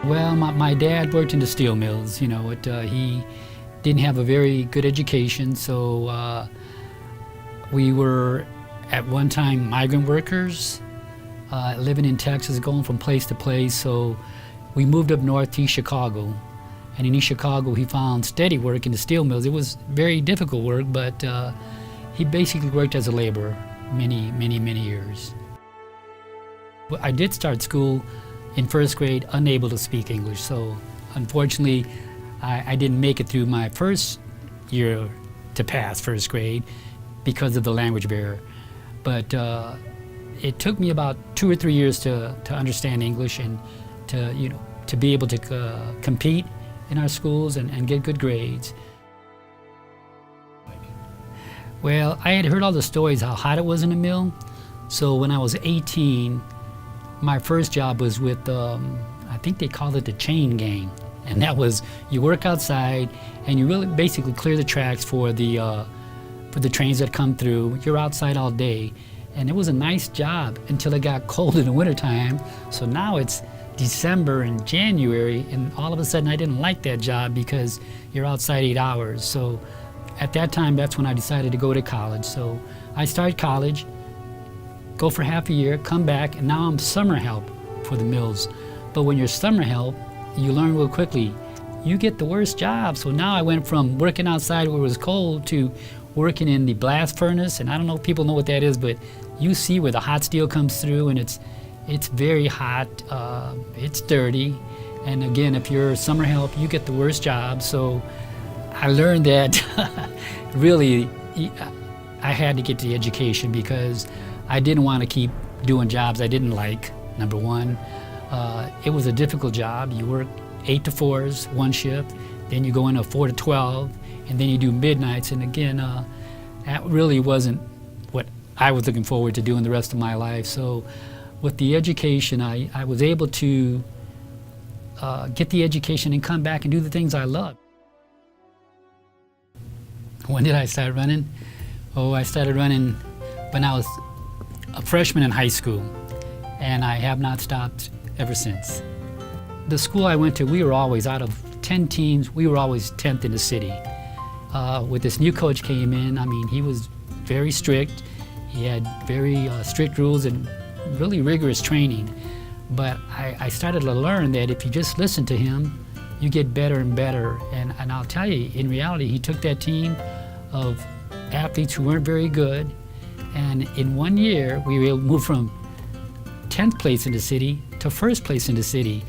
Well, my dad worked in the steel mills. He didn't have a very good education, so we were at one time migrant workers, living in Texas, going from place to place. So we moved up north to East Chicago, and in East Chicago he found steady work in the steel mills. It was very difficult work, but he basically worked as a laborer many years. I did start school in first grade unable to speak English, so unfortunately I didn't make it through my first year to pass first grade because of the language barrier. But it took me about 2 or 3 years to understand English and to be able to compete in our schools and get good grades. Well, I had heard all the stories how hot it was in the mill, so when I was 18, my first job was with, I think they called it the chain gang. And that was, you work outside and you really basically clear the tracks for the trains that come through. You're outside all day. And it was a nice job until it got cold in the wintertime. So now it's December and January, and all of a sudden I didn't like that job because you're outside 8 hours. So at that time, that's when I decided to go to college. So I started college, go for half a year, come back, and now I'm summer help for the mills. But when you're summer help, you learn real quickly. You get the worst job. So now I went from working outside where it was cold to working in the blast furnace, and I don't know if people know what that is, but you see where the hot steel comes through, and it's very hot, it's dirty, and again, if you're summer help, you get the worst job. So I learned that really I had to get the education because I didn't want to keep doing jobs I didn't like, number one. It was a difficult job. You work 8 to 4s, one shift, then you go into 4 to 12, and then you do midnights. And again, that really wasn't what I was looking forward to doing the rest of my life. So with the education, I was able to get the education and come back and do the things I love. When did I start running? Oh, I started running when I was a freshman in high school, and I have not stopped ever since. The school I went to, we were always, out of 10 teams, we were always 10th in the city. With this new coach came in, I mean, he was very strict. He had very strict rules and really rigorous training. But I started to learn that if you just listen to him, you get better and better. And I'll tell you, in reality, he took that team of athletes who weren't very good, and in 1 year, we were able to move from 10th place in the city to first place in the city.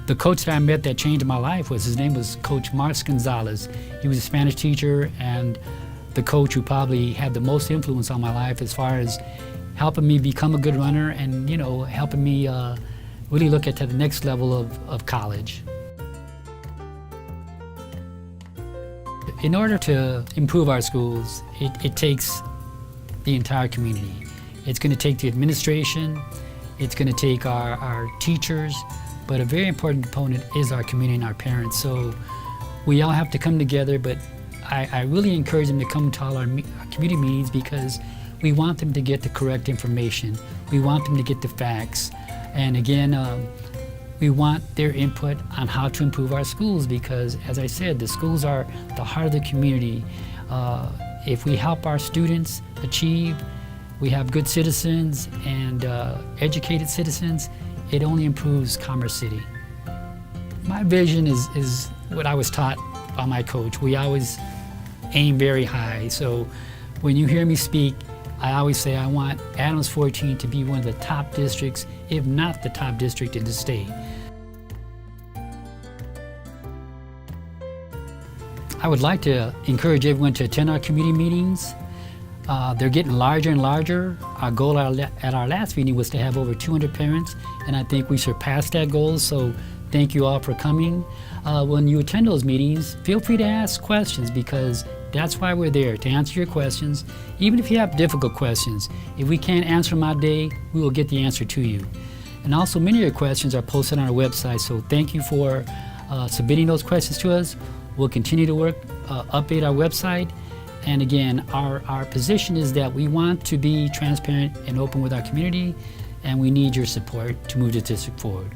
The coach that I met that changed my life his name was Coach Marx Gonzalez. He was a Spanish teacher and the coach who probably had the most influence on my life as far as helping me become a good runner and, helping me really look at the next level of college. In order to improve our schools, it takes the entire community. It's going to take the administration, it's going to take our teachers, but a very important component is our community and our parents. So we all have to come together, but I really encourage them to come to all our community meetings because we want them to get the correct information. We want them to get the facts. And again, we want their input on how to improve our schools because, as I said, the schools are the heart of the community. If we help our students achieve, we have good citizens and educated citizens, it only improves Commerce City. My vision is what I was taught by my coach. We always aim very high. So when you hear me speak, I always say I want Adams 14 to be one of the top districts, if not the top district in the state. I would like to encourage everyone to attend our community meetings. They're getting larger and larger. Our goal at our last meeting was to have over 200 parents, and I think we surpassed that goal, so thank you all for coming. When you attend those meetings, feel free to ask questions because that's why we're there, to answer your questions. Even if you have difficult questions, if we can't answer them out day, we will get the answer to you. And also, many of your questions are posted on our website, so thank you for submitting those questions to us. We'll continue to update our website. And again, our position is that we want to be transparent and open with our community, and we need your support to move the district forward.